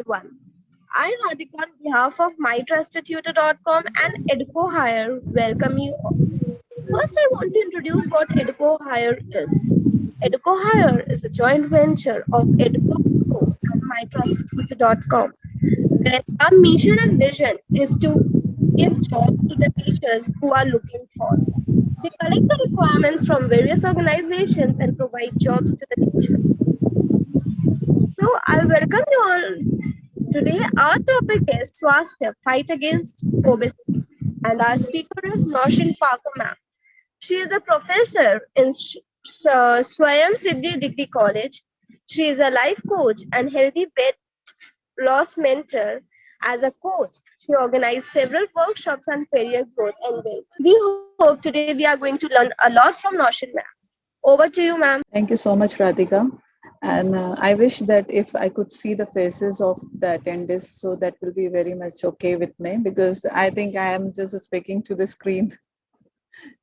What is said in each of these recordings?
everyone. I, Radhika, on behalf of MyTrustedTutor.com and EducoHire, welcome you all. First, I want to introduce what EducoHire is. EducoHire is a joint venture of EducoPro and MyTrustedTutor.com, where our mission and vision is to give jobs to the teachers who are looking for. We collect the requirements from various organizations and provide jobs to the teachers. So I welcome you all. Today our topic is Swasthya, fight against obesity. And our speaker is Noshin Parker ma'am. She is a professor in Swayam Siddhi Degree College. She is a life coach and healthy weight loss mentor. As a coach, she organized several workshops on career growth and well. We hope today we are going to learn a lot from Noshin ma'am. Over to you, ma'am. Thank you so much, Radhika. And I wish that if I could see the faces of the attendees, so that will be very much okay with me because I think I am just speaking to the screen.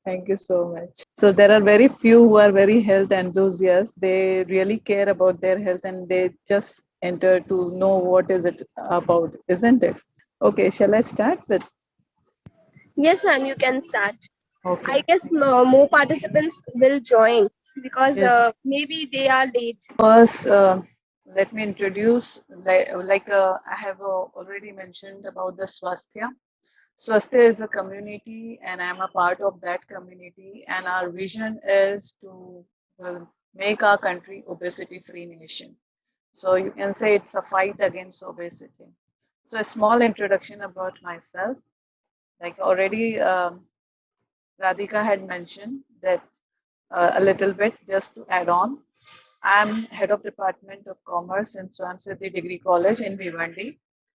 Thank you so much. So there are very few who are very health enthusiasts. They really care about their health and they just enter to know what is it about, isn't it? Okay, shall I start with? Yes, ma'am, you can start. Okay. I guess more participants will join because Yes. maybe they are late. First, let me introduce, I have already mentioned about the Swasthya. Swasthya is a community, and I'm a part of that community. And our vision is to make our country obesity-free nation. So you can say it's a fight against obesity. So a small introduction about myself. Like already Radhika had mentioned that a little bit just to add on. I'm head of Department of Commerce in Swam Siddhi Degree College in Bhiwandi.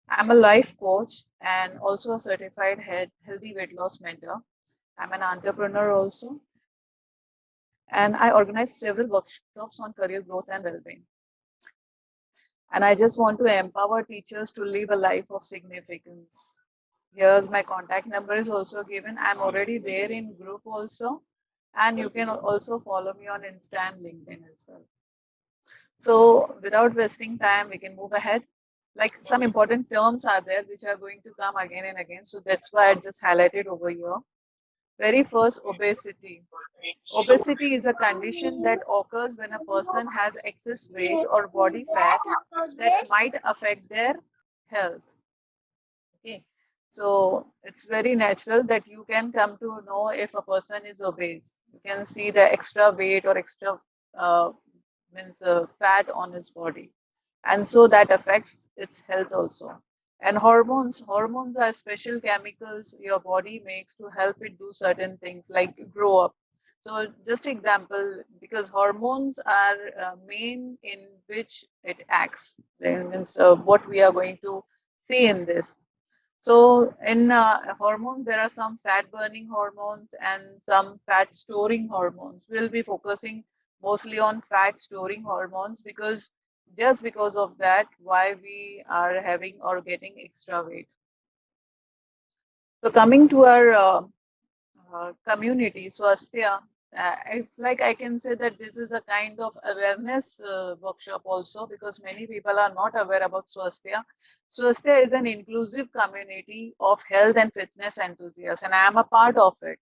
I'm a life coach and also a certified healthy weight loss mentor. I'm an entrepreneur also, and I organize several workshops on career growth and well-being. And I just want to empower teachers to live a life of significance. Here's my contact number is also given. I'm already there in group also, and you can also follow me on Insta and LinkedIn as well. So without wasting time, we can move ahead. Like some important terms are there which are going to come again and again. So that's why I just highlighted over here. Very first, obesity. Obesity is a condition that occurs when a person has excess weight or body fat that might affect their health. Okay. So it's very natural that you can come to know if a person is obese. You can see the extra weight or extra uh, fat on his body, and so that affects its health also. And hormones are special chemicals your body makes to help it do certain things like grow up. So just example, because hormones are main in which it acts. That means what we are going to see in this. So in hormones, there are some fat burning hormones and some fat storing hormones. We'll be focusing mostly on fat storing hormones because just because of that, why we are having or getting extra weight. So coming to our community, Swasthya, it's like I can say that this is a kind of awareness workshop also because many people are not aware about Swasthya. Swasthya is an inclusive community of health and fitness enthusiasts, and I am a part of it.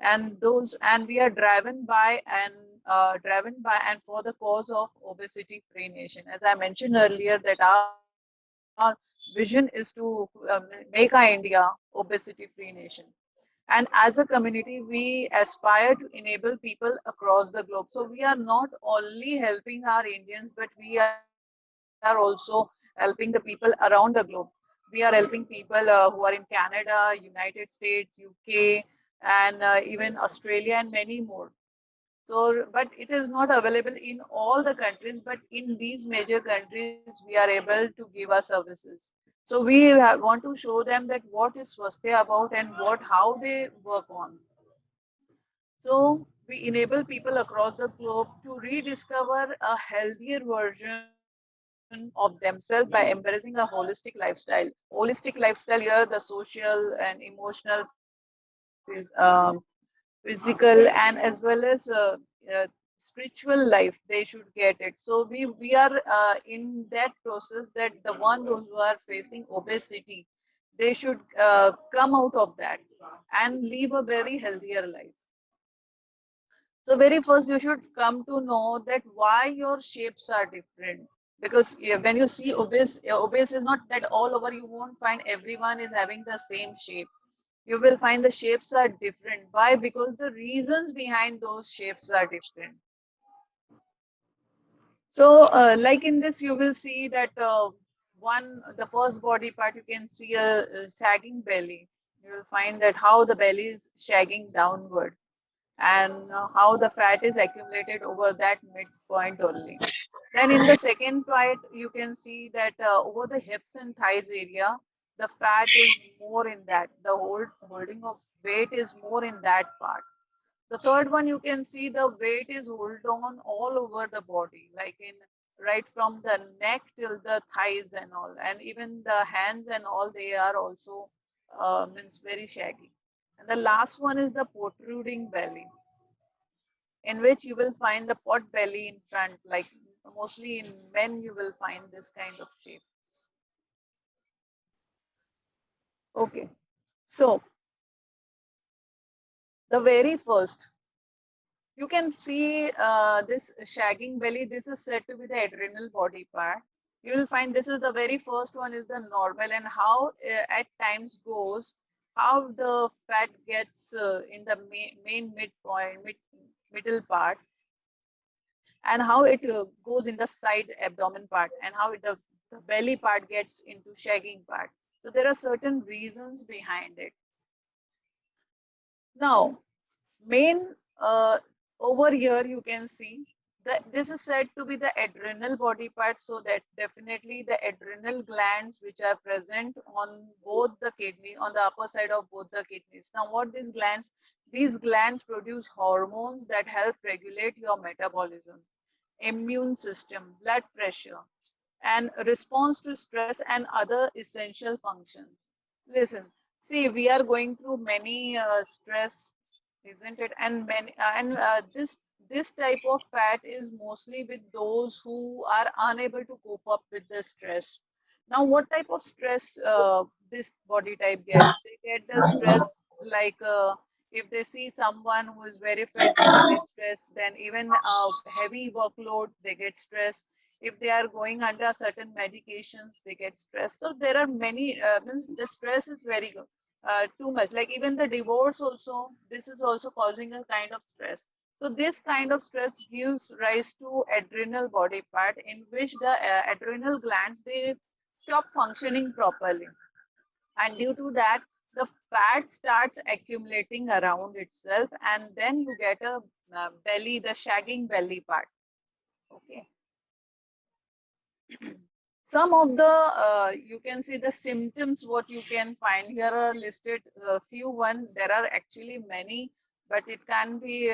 And we are driven by and for the cause of obesity free nation. As I mentioned earlier, that our vision is to make our India obesity free nation. And as a community, we aspire to enable people across the globe. So we are not only helping our Indians, but we are also helping the people around the globe. We are helping people who are in Canada, United States, UK, and even Australia and many more. So, but it is not available in all the countries, but in these major countries, we are able to give our services. So we want to show them that what is Swasthya about and how they work on. So we enable people across the globe to rediscover a healthier version of themselves by embracing a holistic lifestyle. Holistic lifestyle here, the social and emotional, physical, and as well as uh, spiritual life, they should get it. So we are in that process that the one those who are facing obesity, they should come out of that and live a very healthier life. So very first you should come to know that why your shapes are different. Because when you see obese is not that all over, you won't find everyone is having the same shape. You will find the shapes are different. Why? Because the reasons behind those shapes are different. So like in this, you will see that the first body part, you can see a sagging belly. You will find that how the belly is sagging downward, and how the fat is accumulated over that midpoint only. Then in the second part, you can see that over the hips and thighs area, the fat is more in that. The holding of weight is more in that part. The third one, you can see the weight is hold on all over the body, like in right from the neck till the thighs and all, and even the hands and all, they are also means very shaggy. And the last one is the protruding belly, in which you will find the pot belly in front, like mostly in men you will find this kind of shape. Okay, so the very first, you can see this shagging belly. This is said to be the adrenal body part. You will find this is the very first one is the normal, and how at times goes, how the fat gets in the main midpoint, middle part, and how it goes in the side abdomen part, and how the belly part gets into shagging part. So there are certain reasons behind it. Now, main over here you can see that this is said to be the adrenal body part, so that definitely the adrenal glands which are present on both the kidney, on the upper side of both the kidneys. Now what these glands produce hormones that help regulate your metabolism, immune system, blood pressure, and response to stress and other essential functions. Listen, see, we are going through many stress, isn't it? And many, this type of fat is mostly with those who are unable to cope up with the stress. Now, what type of stress this body type gets? They get the stress like if they see someone who is very fit, they get stressed. Then even heavy workload, they get stressed. If they are going under certain medications, they get stressed. So there are many means the stress is very good, too much. Like even the divorce also, this is also causing a kind of stress. So this kind of stress gives rise to adrenal body part, in which the adrenal glands, they stop functioning properly, and due to that the fat starts accumulating around itself, and then you get a belly, the shagging belly part. Okay. Some of the you can see the symptoms what you can find here are listed, few one, there are actually many, but it can be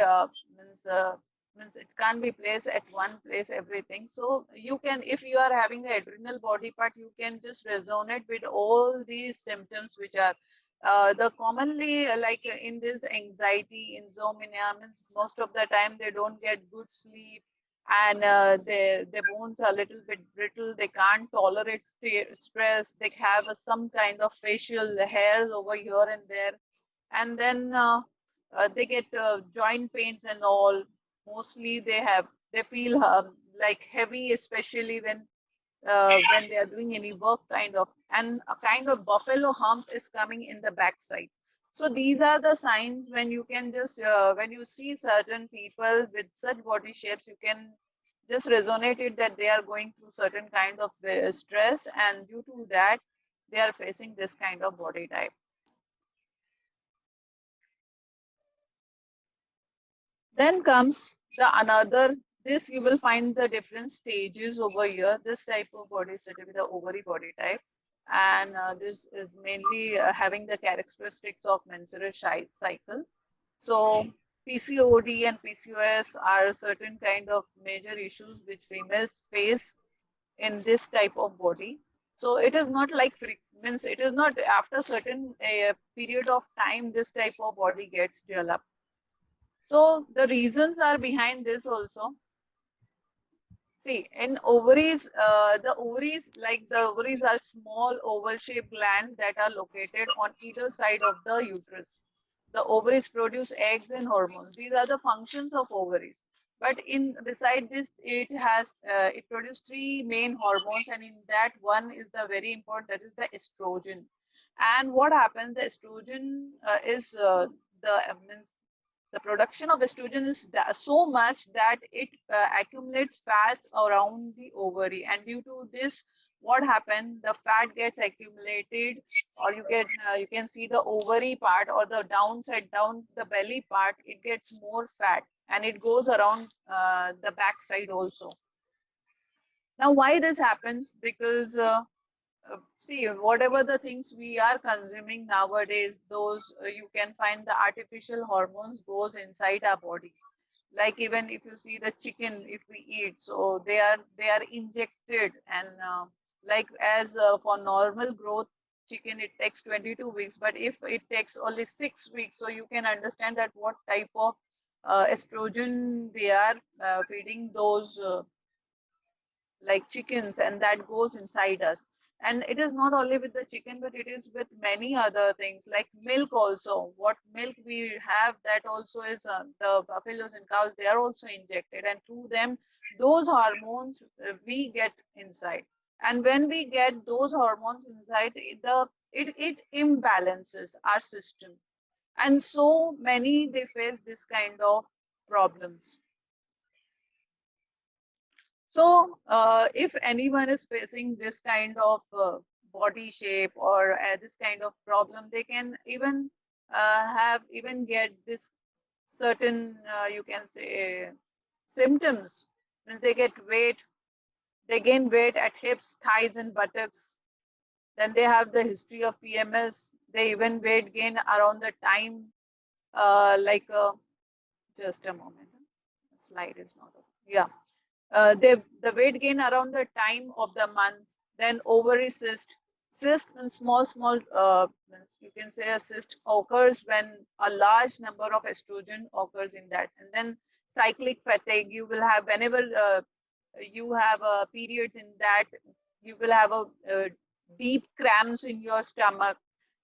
means it can't be placed at one place everything. So you can, if you are having the adrenal body part, you can just resonate with all these symptoms which are the commonly like in this anxiety, insomnia, means most of the time they don't get good sleep, and their bones are a little bit brittle. They can't tolerate stress. They have some kind of facial hairs over here and there, and then they get joint pains and all. Mostly they feel like heavy, especially when they are doing any work kind of, and a kind of buffalo hump is coming in the backside. So these are the signs when you can just when you see certain people with such body shapes, you can just resonate it that they are going through certain kind of stress, and due to that they are facing this kind of body type. Then comes the another, this you will find the different stages over here. This type of body is said to be the ovary body type, and this is mainly having the characteristics of menstrual cycle. So PCOD and PCOS are certain kind of major issues which females face in this type of body. So it is not like means it is not after certain period of time this type of body gets developed. So the reasons are behind this also. See, in ovaries, the ovaries are small oval-shaped glands that are located on either side of the uterus. The ovaries produce eggs and hormones. These are the functions of ovaries. But in beside this, it produces three main hormones, and in that one is the very important, that is the estrogen. And what happens? The estrogen is means the production of estrogen is so much that it accumulates fast around the ovary, and due to this, what happened, the fat gets accumulated, or you can see the ovary part, or the downside down the belly part, it gets more fat, and it goes around the back side also. Now why this happens? Because see, whatever the things we are consuming nowadays, those you can find the artificial hormones goes inside our body. Like even if you see the chicken, if we eat, so they are injected, and like as for normal growth chicken, it takes 22 weeks, but if it takes only 6 weeks, so you can understand that what type of estrogen they are feeding those like chickens, and that goes inside us. And it is not only with the chicken, but it is with many other things like milk also. What milk we have, that also is the buffaloes and cows, they are also injected, and through them those hormones we get inside. And when we get those hormones inside, it imbalances our system, and so many they face this kind of problems. So, if anyone is facing this kind of body shape, or this kind of problem, they can even get this certain, you can say, symptoms. When they get weight, they gain weight at hips, thighs, and buttocks. Then they have the history of PMS. They even weight gain around the time, like just a moment. Slide is not open. Yeah. The weight gain around the time of the month. Then ovary cyst. Cyst means small, means you can say a cyst occurs when a large number of estrogen occurs in that. And then cyclic fatigue, you will have whenever you have periods in that, you will have a deep cramps in your stomach.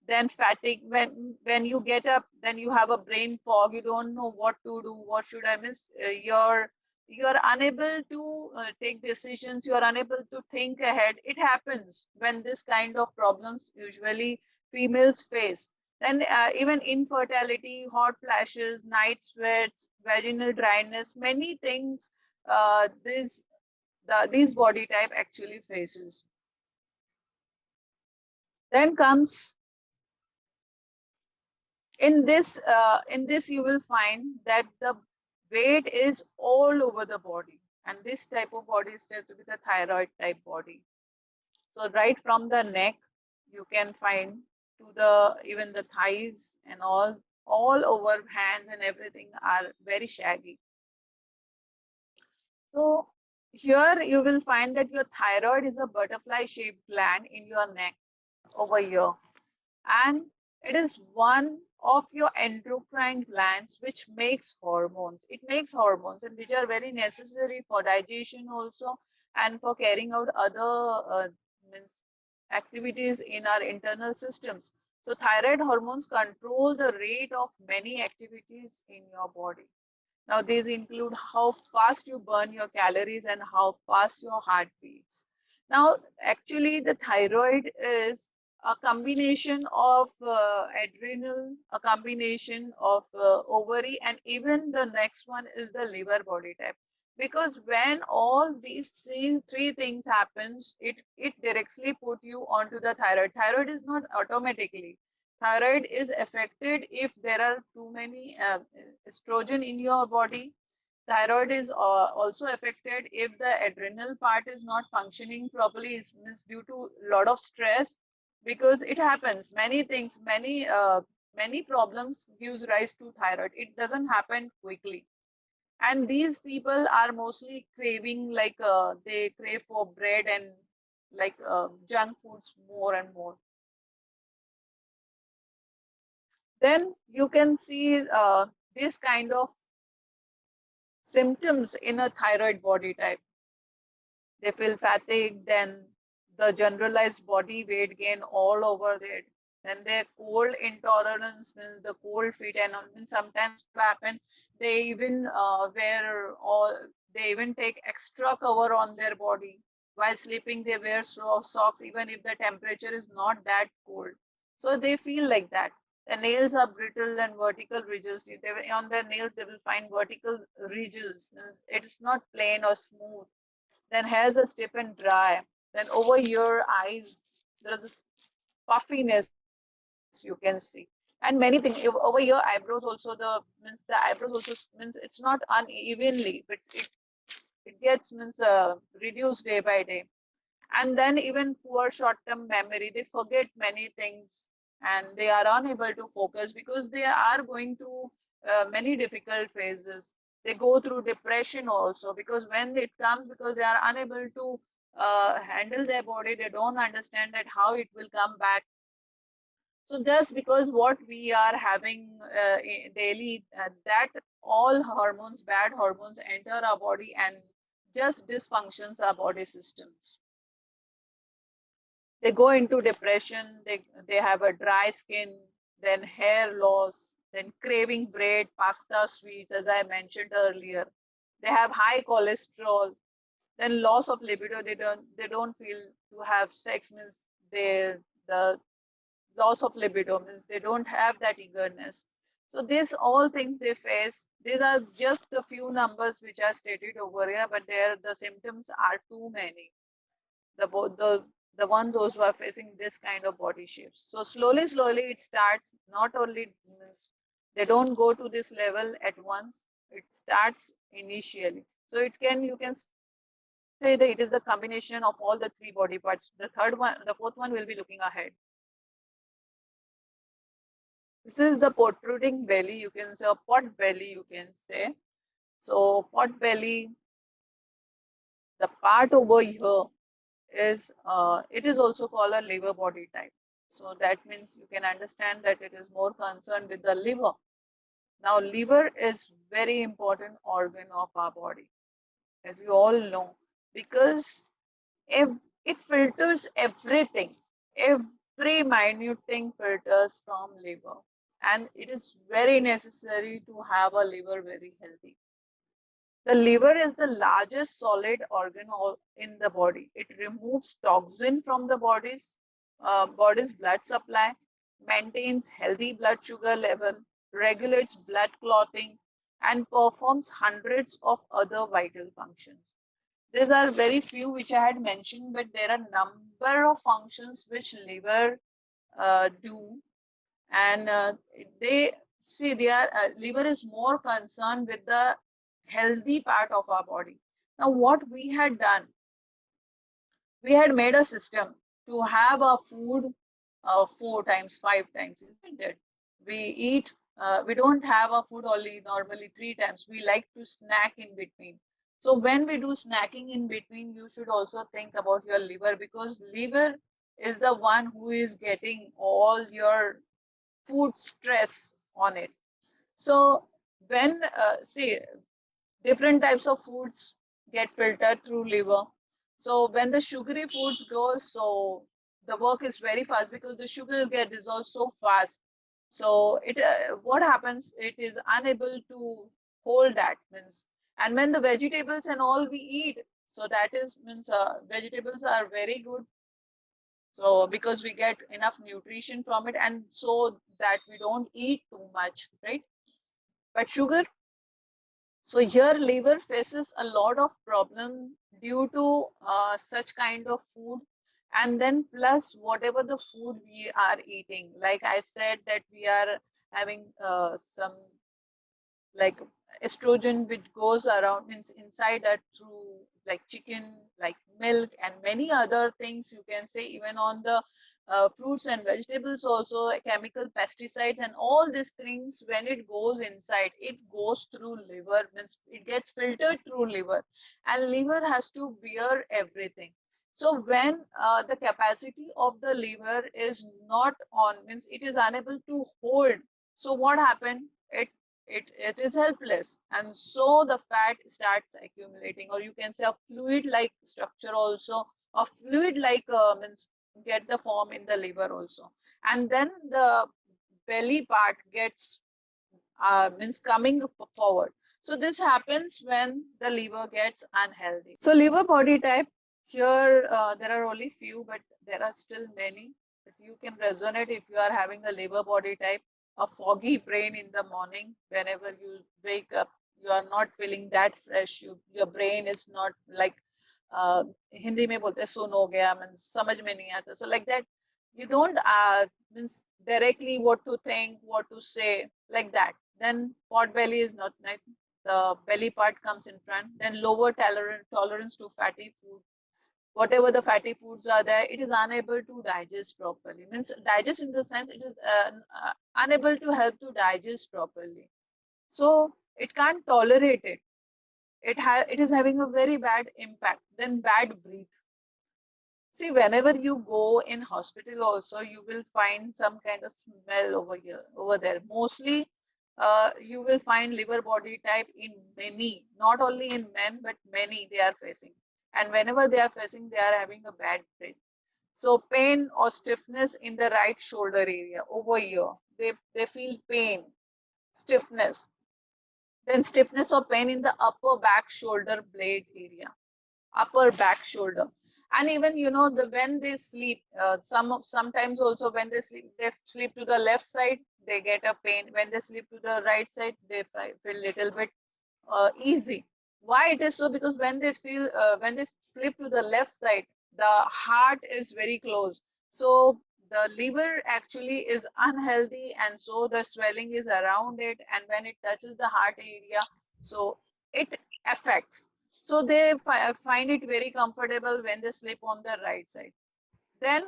Then fatigue, when you get up, then you have a brain fog, you don't know what to do, what should I miss, you're unable to take decisions, you're unable to think ahead. It happens when this kind of problems usually females face. Then even infertility, hot flashes, night sweats, vaginal dryness, many things these body type actually faces. Then comes in this you will find that the weight is all over the body, and this type of body is said to be the thyroid type body. So right from the neck you can find to the even the thighs and all over hands and everything are very shaggy. So here you will find that your thyroid is a butterfly shaped gland in your neck over here, and it is one of your endocrine glands which makes hormones. It makes hormones, and which are very necessary for digestion also, and for carrying out other means activities in our internal systems. So thyroid hormones control the rate of many activities in your body. Now these include how fast you burn your calories and how fast your heart beats. Now actually the thyroid is a combination of adrenal, a combination of ovary, and even the next one is the liver body type. Because when all these three things happens, it directly put you onto the thyroid. Thyroid is not automatically. Thyroid is affected if there are too many estrogen in your body. Thyroid is also affected if the adrenal part is not functioning properly, is means due to a lot of stress, because it happens many things, many problems gives rise to thyroid. It doesn't happen quickly, and these people are mostly craving, like they crave for bread and like junk foods more and more. Then you can see this kind of symptoms in a thyroid body type. They feel fatigue, then the generalized body weight gain all over it. Then their cold intolerance means the cold feet, and means sometimes what happen, they even wear or they even take extra cover on their body while sleeping. They wear socks even if the temperature is not that cold. So they feel like that. The nails are brittle and vertical ridges. On their nails they will find vertical ridges. It's not plain or smooth. Then hairs are stiff and dry. Then over your eyes, there is a puffiness you can see. And many things over your eyebrows also, the eyebrows also means it's not unevenly, but it gets reduced day by day. And then even poor short-term memory, they forget many things and they are unable to focus because they are going through many difficult phases. They go through depression also because when it comes, because they are unable to handle their body, they don't understand that how it will come back. So just because what we are having daily, that all hormones, bad hormones enter our body and just dysfunctions our body systems. They go into depression, they have a dry skin, then hair loss, then craving bread, pasta, sweets, as I mentioned earlier. They have high cholesterol, then loss of libido. They don't feel to have sex, means the loss of libido means they don't have that eagerness. So these all things they face. These are just the few numbers which are stated over here, but there the symptoms are too many. The one those who are facing this kind of body shapes. So slowly it starts. Not only they don't go to this level at once. It starts initially. So you can say that it is a combination of all the three body parts. The fourth one will be looking ahead. This is the protruding belly. You can say a pot belly. You can say so. Pot belly. The part over here is it is also called a liver body type. So that means you can understand that it is more concerned with the liver. Now liver is very important organ of our body, as you all know, because if it filters everything, every minute thing filters from liver, and it is very necessary to have a liver very healthy. The liver is the largest solid organ in the body. It removes toxin from the body's blood supply, maintains healthy blood sugar level, regulates blood clotting, and performs hundreds of other vital functions. These are very few which I had mentioned, but there are number of functions which liver do, and they see their liver is more concerned with the healthy part of our body. Now what we had done, we had made a system to have our food 4 times 5 times, isn't it? We eat, we don't have our food only normally 3 times. We like to snack in between. So when we do snacking in between, you should also think about your liver, because liver is the one who is getting all your food stress on it. So when see, different types of foods get filtered through liver. So when the sugary foods go, so the work is very fast because the sugar get dissolved so fast. So it what happens? It is unable to hold that, means. And when the vegetables and all we eat, so that is means vegetables are very good. So because we get enough nutrition from it, and so that we don't eat too much, right? But sugar, so here liver faces a lot of problem due to such kind of food, and then plus whatever the food we are eating. Like I said that we are having some like estrogen which goes around, means inside that, through like chicken, like milk, and many other things. You can say even on the fruits and vegetables also, chemical pesticides and all these things, when it goes inside, it goes through liver, means it gets filtered through liver, and liver has to bear everything. So when the capacity of the liver is not on, means it is unable to hold, so what happened, it is helpless, and so the fat starts accumulating, or you can say a fluid like structure also, a fluid like means get the form in the liver also, and then the belly part gets means coming forward. So this happens when the liver gets unhealthy. So liver body type, here there are only few, but there are still many. But you can resonate if you are having a liver body type, a foggy brain in the morning. Whenever you wake up, you are not feeling that fresh. Your brain is not like Hindi में बोलते हैं सुन हो गया, means समझ में नहीं आता. So like that, you don't means directly what to think, what to say, like that. Then pot belly is not right. The belly part comes in front. Then lower tolerance to fatty food. Whatever the fatty foods are there, it is unable to digest properly. Means digest in the sense it is unable to help to digest properly. So it can't tolerate it. It is having a very bad impact. Then bad breath. See, whenever you go in hospital also, you will find some kind of smell over there. Mostly, you will find liver body type in many, not only in men, but many they are facing. And whenever they are facing, they are having a bad breath. So pain or stiffness in the right shoulder area over here. They feel pain, stiffness. Then stiffness or pain in the upper back shoulder blade area, upper back shoulder. And even when they sleep, sometimes also when they sleep to the left side, they get a pain. When they sleep to the right side, they feel little bit easy. Why it is so? Because when they sleep to the left side, the heart is very close, so the liver actually is unhealthy, and so the swelling is around it, and when it touches the heart area, so it affects. So they find it very comfortable when they sleep on the right side. Then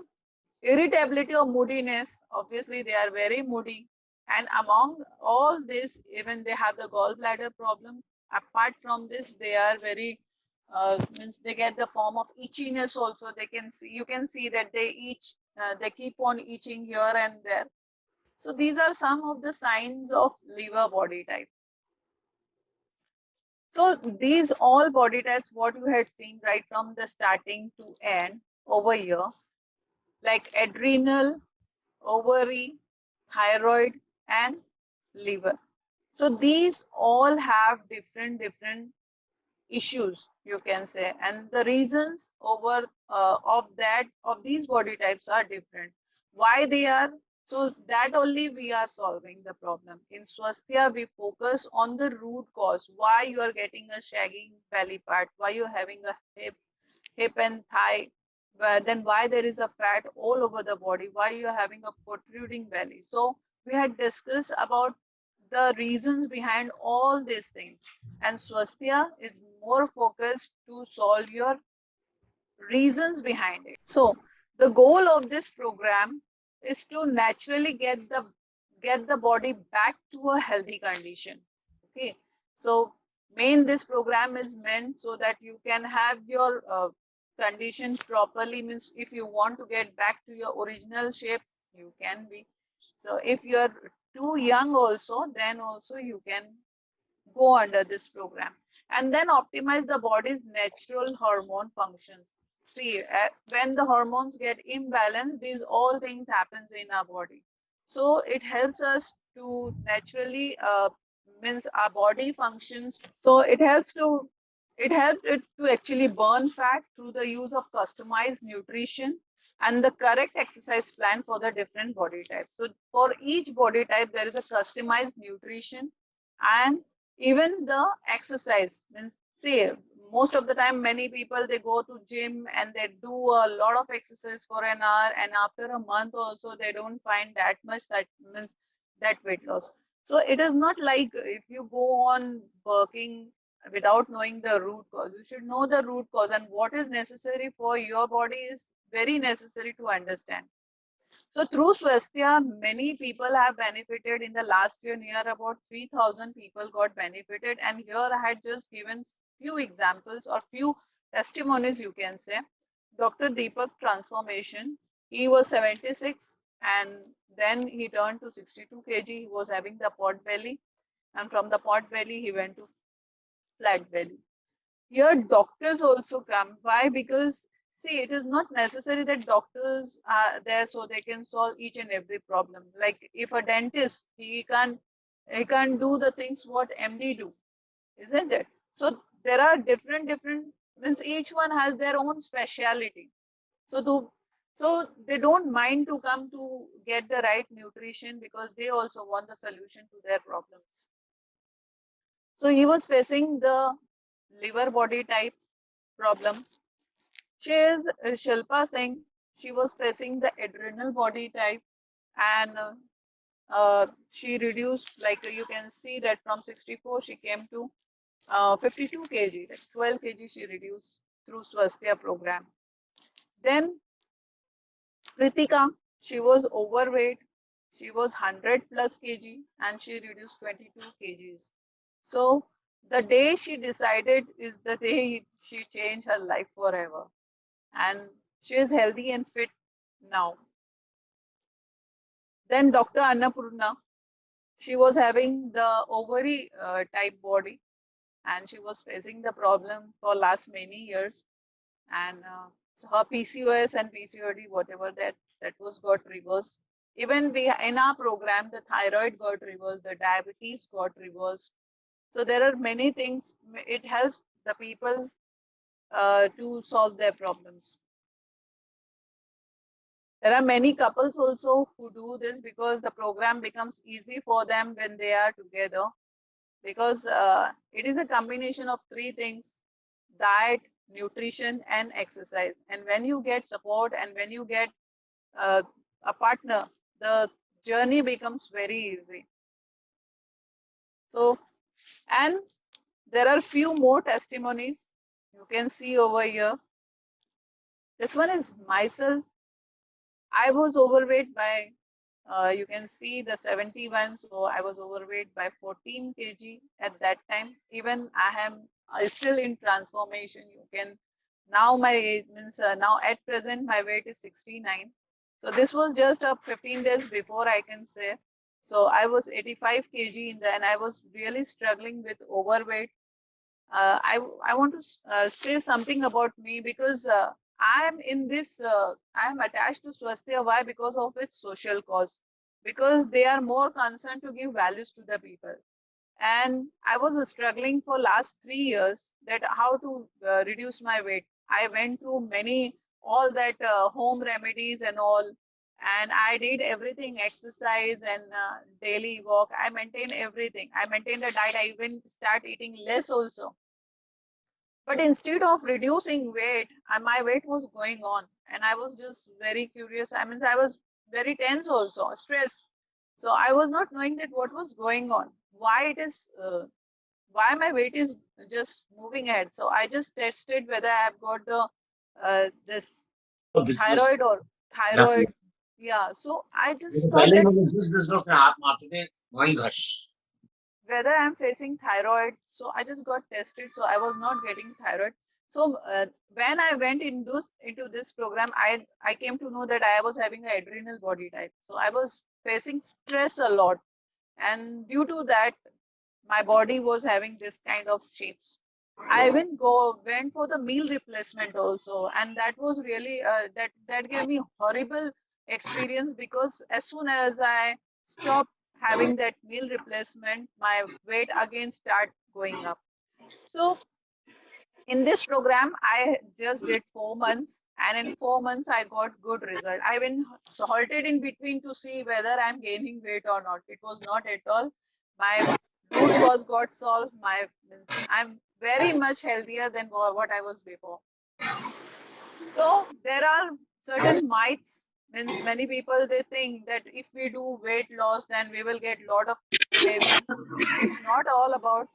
irritability or moodiness, obviously they are very moody. And among all this, even they have the gallbladder problem. Apart from this, they are very means they get the form of itchiness also. They can see, you can see that they itch, they keep on itching here and there. So these are some of the signs of liver body type. So these all body types, what you had seen right from the starting to end over here, like adrenal, ovary, thyroid, and liver. So these all have different issues, you can say, and the reasons over of these body types are different. Why they are, so that only we are solving the problem. In Swasthya, we focus on the root cause, why you are getting a sagging belly part, why you're having a hip and thigh, then why there is a fat all over the body, why you're having a protruding belly. So we had discussed about the reasons behind all these things, and Swasthya is more focused to solve your reasons behind it. So the goal of this program is to naturally get the body back to a healthy condition. Okay, so this program is meant so that you can have your condition properly. Means if you want to get back to your original shape, you can be. So if you are too young also, then also you can go under this program, and then optimize the body's natural hormone functions. See, when the hormones get imbalanced, these all things happens in our body. So it helps us to naturally means our body functions. So it helps it to actually burn fat through the use of customized nutrition and the correct exercise plan for the different body types. So for each body type, there is a customized nutrition, and even the exercise. Means see, most of the time many people they go to gym and they do a lot of exercise for an hour, and after a month also they don't find that much, that means that weight loss. So it is not like if you go on working without knowing the root cause. You should know the root cause, and what is necessary for your body is very necessary to understand. So through Swasthya, many people have benefited. In the last year, near about 3,000 people got benefited. And here I had just given few examples or few testimonies, you can say. Dr. Deepak transformation, he was 76 and then he turned to 62 kg. He was having the pot belly. and from the pot belly he went to flat belly. Here doctors also come. Why? Because see, it is not necessary that doctors are there so they can solve each and every problem. Like if a dentist, he can't do the things what MD do, isn't it? So there are different means each one has their own speciality. So they don't mind to come to get the right nutrition because they also want the solution to their problems. So he was facing the liver body type problem. She is Shilpa Singh. She was facing the adrenal body type, and she reduced, like you can see that from 64 she came to 52 kg, like 12 kg she reduced through Swasthya program. Then Kritika, she was overweight. She was 100 plus kg and she reduced 22 kgs. So the day she decided is the day she changed her life forever. And she is healthy and fit now. Then Dr. Annapurna, she was having the ovary type body and she was facing the problem for last many years. And so her PCOS and PCOD, whatever that was got reversed. Even we in our program, the thyroid got reversed, the diabetes got reversed. So there are many things. It helps the people to solve their problems. There are many couples also who do this because the program becomes easy for them when they are together, because it is a combination of three things: diet, nutrition, and exercise. And when you get support and when you get uh, a partner, the journey becomes very easy. So, and there are few more testimonies you can see over here. This one is myself. I was overweight by, you can see the 71. So I was overweight by 14 kg at that time. Even I am still in transformation. You can, now my age means now at present my weight is 69. So this was just 15 days before, I can say. So I was 85 kg in the, and I was really struggling with overweight. I want to say something about me because I am in this, I am attached to Swasthya. Why? Because of its social cause. Because they are more concerned to give values to the people. And I was struggling for last 3 years that how to reduce my weight. I went through many, all that home remedies and all. And I did everything, exercise and daily walk. I maintain everything. I maintained a diet. I even start eating less also, but instead of reducing weight, my weight was going on, and I was just very curious. I mean, I was very tense also, stressed. So I was not knowing that what was going on, why it is, why my weight is just moving ahead. So I just tested whether I've got the this तो business thyroid or जाती thyroid. Yeah. So I है just तो thought पहले that मतलब जिस business में हाथ मारते थे वहीं घट whether I'm facing thyroid. So I just got tested. So I was not getting thyroid. So when I went into this program, I came to know that I was having an adrenal body type. So I was facing stress a lot, and due to that, my body was having this kind of shapes. I even went for the meal replacement also, and that was really that gave me horrible experience, because as soon as I stopped having that meal replacement, my weight again start going up. So in this program, I just did 4 months, and in 4 months I got good result. I even halted in between to see whether I'm gaining weight or not. It was not at all. My root cause got solved. My means I'm very much healthier than what I was before. So there are certain myths. Means many people they think that if we do weight loss, then we will get lot of heavy. It's not all about,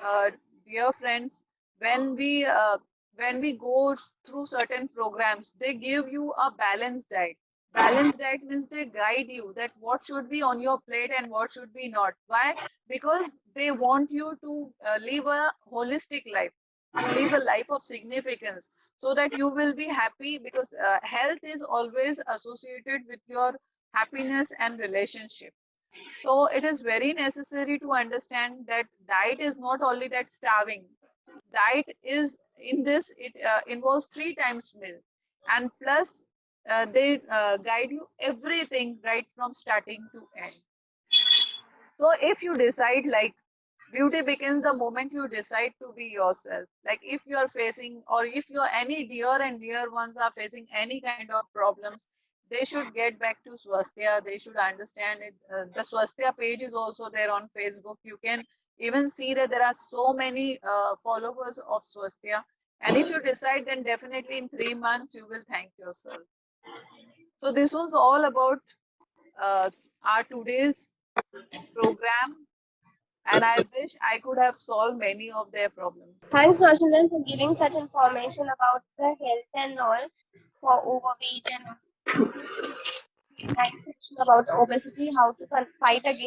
uh, dear friends. When we uh, when we go through certain programs, they give you a balanced diet. Balanced diet means they guide you that what should be on your plate and what should be not. Why? Because they want you to live a holistic life, to live a life of significance, so that you will be happy, because health is always associated with your happiness and relationship. So it is very necessary to understand that diet is not only that starving. Diet is in this, it involves 3 times meal, and plus they guide you everything right from starting to end. So if you decide, like, beauty begins the moment you decide to be yourself. Like if you are facing, or if your any dear and dear ones are facing any kind of problems, they should get back to Swasthya. They should understand it. The Swasthya page is also there on Facebook. You can even see that there are so many followers of Swasthya. And if you decide, then definitely in 3 months you will thank yourself. So this was all about our today's program, and I wish I could have solved many of their problems. Thanks, Roshan, for giving such information about the health and all for overweight and next section about obesity, how to fight against